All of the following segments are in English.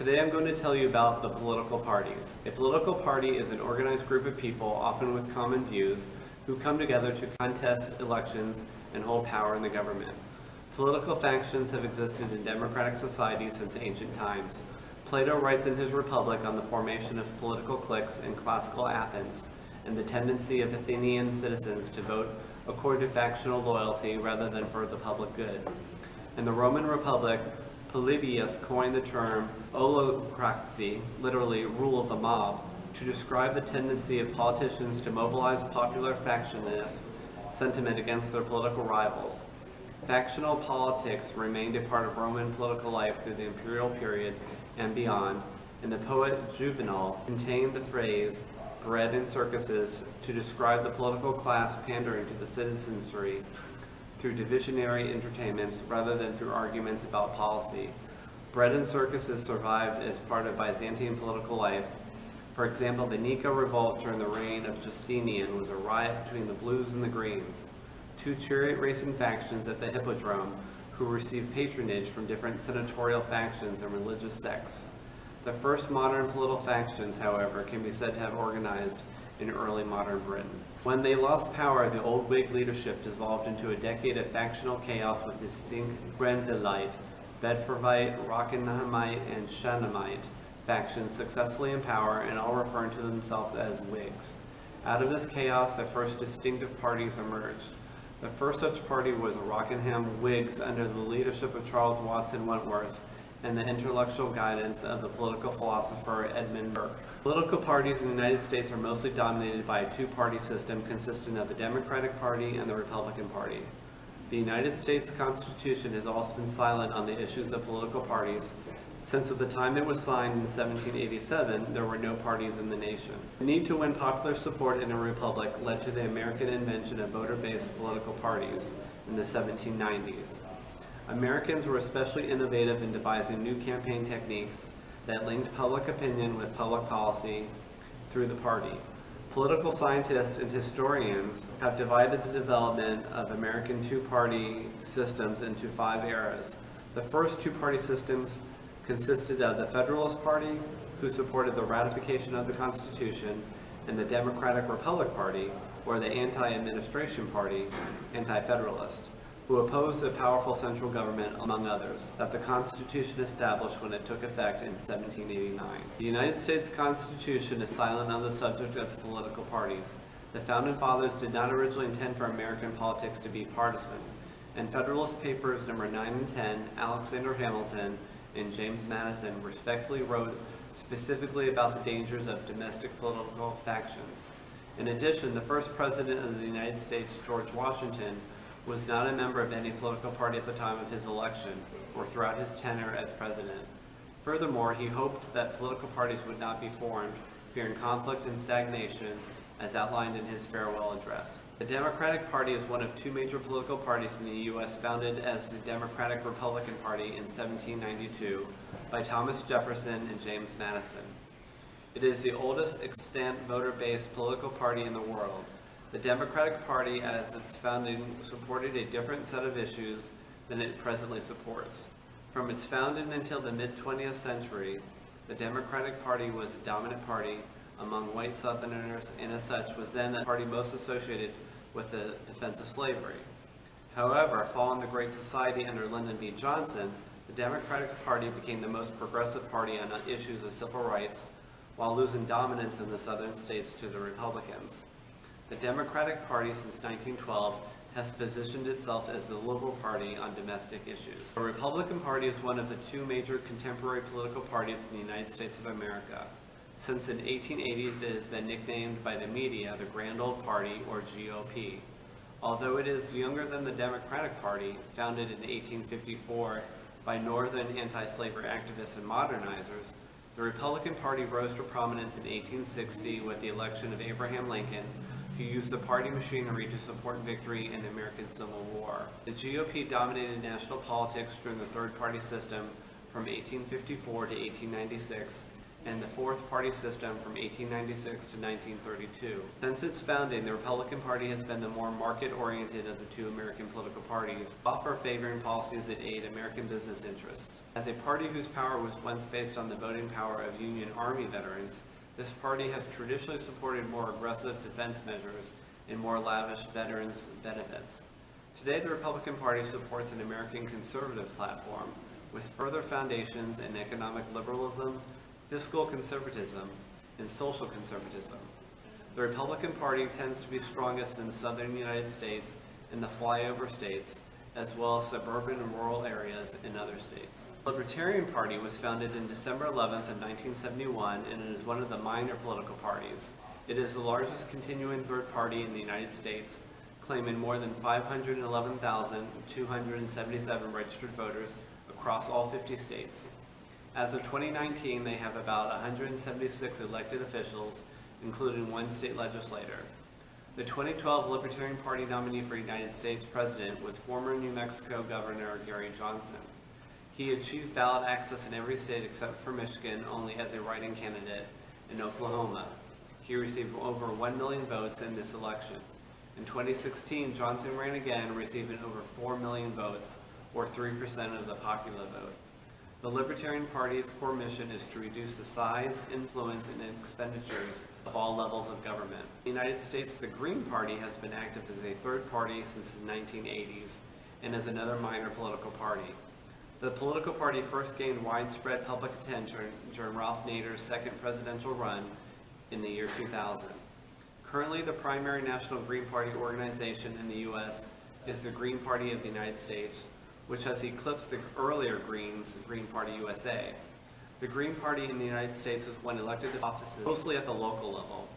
Today I'm going to tell you about the political parties. A political party is an organized group of people, often with common views, who come together to contest elections and hold power in the government. Political factions have existed in democratic societies since ancient times. Plato writes in his Republic on the formation of political cliques in classical Athens and the tendency of Athenian citizens to vote according to factional loyalty rather than for the public good. In the Roman Republic, Polybius coined the term oligarchy, literally rule of the mob, to describe the tendency of politicians to mobilize popular factionist sentiment against their political rivals. Factional politics remained a part of Roman political life through the imperial period and beyond, and the poet Juvenal contained the phrase "bread in circuses" to describe the political class pandering to the citizenry through divisionary entertainments rather than through arguments about policy. Bread and circuses survived as part of Byzantine political life. For example, the Nika revolt during the reign of Justinian was a riot between the blues and the greens, two chariot racing factions at the Hippodrome who received patronage from different senatorial factions and religious sects. The first modern political factions, however, can be said to have organized in early modern Britain. When they lost power, the old Whig leadership dissolved into a decade of factional chaos with distinct Grenvilleite, Bedfordite, Rockinhamite, and Shanamite factions successfully in power and all referring to themselves as Whigs. Out of this chaos, the first distinctive parties emerged. The first such party was the Rockingham Whigs under the leadership of Charles Watson Wentworth and the intellectual guidance of the political philosopher Edmund Burke. Political parties in the United States are mostly dominated by a two-party system consisting of the Democratic Party and the Republican Party. The United States Constitution has also been silent on the issues of political parties. Since at the time it was signed in 1787, there were no parties in the nation. The need to win popular support in a republic led to the American invention of voter-based political parties in the 1790s. Americans were especially innovative in devising new campaign techniques that linked public opinion with public policy through the party. Political scientists and historians have divided the development of American two-party systems into 5 eras. The first two-party systems consisted of the Federalist Party, who supported the ratification of the Constitution, and the Democratic Republic Party, or the Anti-Administration Party, Anti-Federalist, who opposed a powerful central government, among others, that the Constitution established when it took effect in 1789. The United States Constitution is silent on the subject of political parties. The Founding Fathers did not originally intend for American politics to be partisan. In Federalist Papers number 9 and 10, Alexander Hamilton and James Madison respectfully wrote specifically about the dangers of domestic political factions. In addition, the first president of the United States, George Washington, was not a member of any political party at the time of his election or throughout his tenure as president. Furthermore, he hoped that political parties would not be formed, fearing conflict and stagnation, as outlined in his farewell address. The Democratic Party is one of 2 major political parties in the U.S. founded as the Democratic Republican Party in 1792 by Thomas Jefferson and James Madison. It is the oldest extant voter-based political party in the world. The Democratic Party, as its founding, supported a different set of issues than it presently supports. From its founding until the mid-20th century, the Democratic Party was the dominant party among white Southerners, and as such was then the party most associated with the defense of slavery. However, following the Great Society under Lyndon B. Johnson, the Democratic Party became the most progressive party on issues of civil rights, while losing dominance in the southern states to the Republicans. The Democratic Party since 1912 has positioned itself as the liberal party on domestic issues. The Republican Party is one of the 2 major contemporary political parties in the United States of America. Since the 1880s, it has been nicknamed by the media the Grand Old Party, or GOP. Although it is younger than the Democratic Party, founded in 1854 by Northern anti-slavery activists and modernizers, the Republican Party rose to prominence in 1860 with the election of Abraham Lincoln, who used the party machinery to support victory in the American Civil War. The GOP dominated national politics during the third party system from 1854 to 1896 and the fourth party system from 1896 to 1932. Since its founding, the Republican Party has been the more market-oriented of the two American political parties, often favoring policies that aid American business interests. As a party whose power was once based on the voting power of Union Army veterans, this party has traditionally supported more aggressive defense measures and more lavish veterans' benefits. Today, the Republican Party supports an American conservative platform with further foundations in economic liberalism, fiscal conservatism, and social conservatism. The Republican Party tends to be strongest in the southern United States and the flyover states, as well as suburban and rural areas in other states. The Libertarian Party was founded in December 11th of 1971, and it is one of the minor political parties. It is the largest continuing third party in the United States, claiming more than 511,277 registered voters across all 50 states. As of 2019, they have about 176 elected officials, including one state legislator. The 2012 Libertarian Party nominee for United States President was former New Mexico Governor Gary Johnson. He achieved ballot access in every state except for Michigan only as a write-in candidate in Oklahoma. He received over 1 million votes in this election. In 2016, Johnson ran again, receiving over 4 million votes, or 3% of the popular vote. The Libertarian Party's core mission is to reduce the size, influence, and expenditures of all levels of government. In the United States, the Green Party has been active as a third party since the 1980s and is another minor political party. The political party first gained widespread public attention during Ralph Nader's second presidential run in the year 2000. Currently, the primary national Green Party organization in the U.S. is the Green Party of the United States, which has eclipsed the earlier Greens, Green Party USA. The Green Party in the United States has won elected offices mostly at the local level.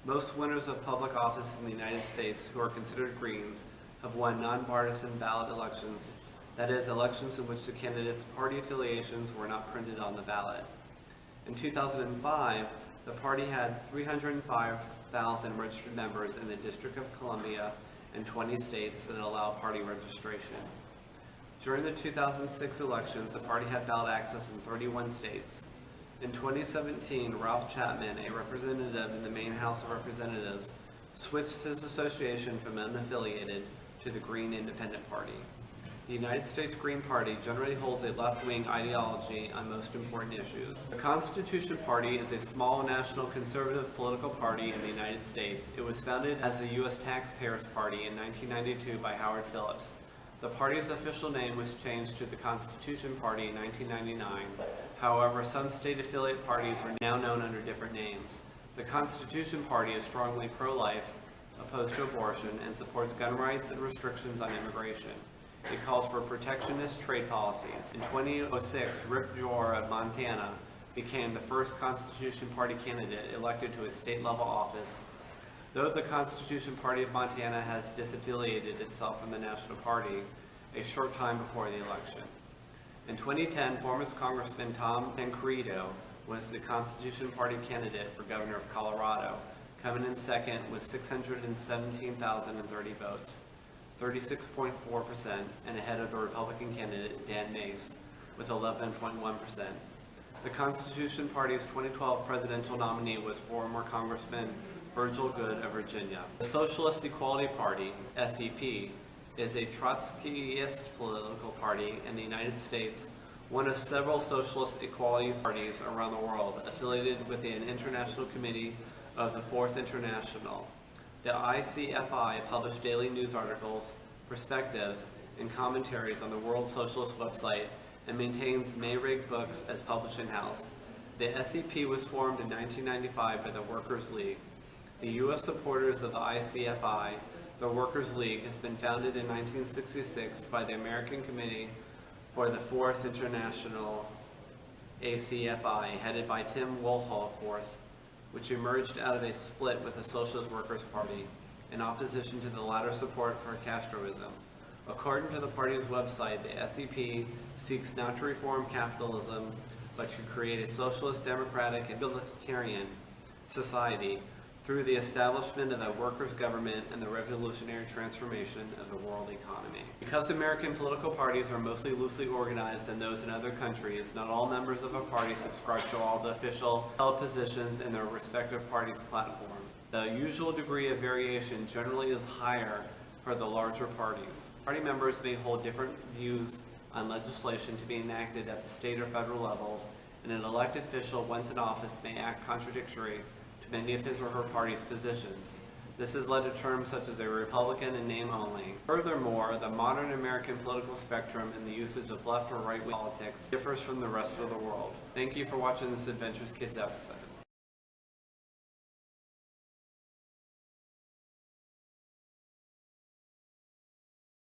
Most winners of public office in the United States who are considered Greens have won nonpartisan ballot elections, that is, elections in which the candidates' party affiliations were not printed on the ballot. In 2005, the party had 305,000 registered members in the District of Columbia and 20 states that allow party registration. During the 2006 elections, the party had ballot access in 31 states. In 2017, Ralph Chapman, a representative in the Maine House of Representatives, switched his association from unaffiliated to the Green Independent Party. The United States Green Party generally holds a left-wing ideology on most important issues. The Constitution Party is a small national conservative political party in the United States. It was founded as the U.S. Taxpayers Party in 1992 by Howard Phillips. The party's official name was changed to the Constitution Party in 1999. However, some state affiliate parties are now known under different names. The Constitution Party is strongly pro-life, opposed to abortion, and supports gun rights and restrictions on immigration. It calls for protectionist trade policies. In 2006, Rick Jor of Montana became the first Constitution Party candidate elected to a state-level office. Though the Constitution Party of Montana has disaffiliated itself from the National Party a short time before the election. In 2010, former Congressman Tom Tancredo was the Constitution Party candidate for governor of Colorado, coming in second with 617,030 votes, 36.4%, and ahead of the Republican candidate Dan Mace with 11.1%. The Constitution Party's 2012 presidential nominee was former Congressman Virgil Goode of Virginia. The Socialist Equality Party, SEP, is a Trotskyist political party in the United States, one of several socialist equality parties around the world, affiliated with an international committee of the Fourth International. The ICFI published daily news articles, perspectives, and commentaries on the World Socialist website and maintains Mayrig Books as publishing house. The SEP was formed in 1995 by the Workers' League. The U.S. supporters of the ICFI, the Workers' League, has been founded in 1966 by the American Committee for the Fourth International, ACFI, headed by Tim Woolhoff IV, which emerged out of a split with the Socialist Workers' Party in opposition to the latter support for Castroism. According to the party's website, the SEP seeks not to reform capitalism, but to create a socialist, democratic, and egalitarian society through the establishment of a workers' government and the revolutionary transformation of the world economy. Because American political parties are mostly loosely organized than those in other countries, not all members of a party subscribe to all the official held positions in their respective party's platform. The usual degree of variation generally is higher for the larger parties. Party members may hold different views on legislation to be enacted at the state or federal levels, and an elected official, once in office, may act contradictory to many of his or her party's positions. This has led to terms such as a Republican in name only. Furthermore, the modern American political spectrum and the usage of left or right-wing politics differs from the rest of the world. Thank you for watching this Adventurous Kids episode.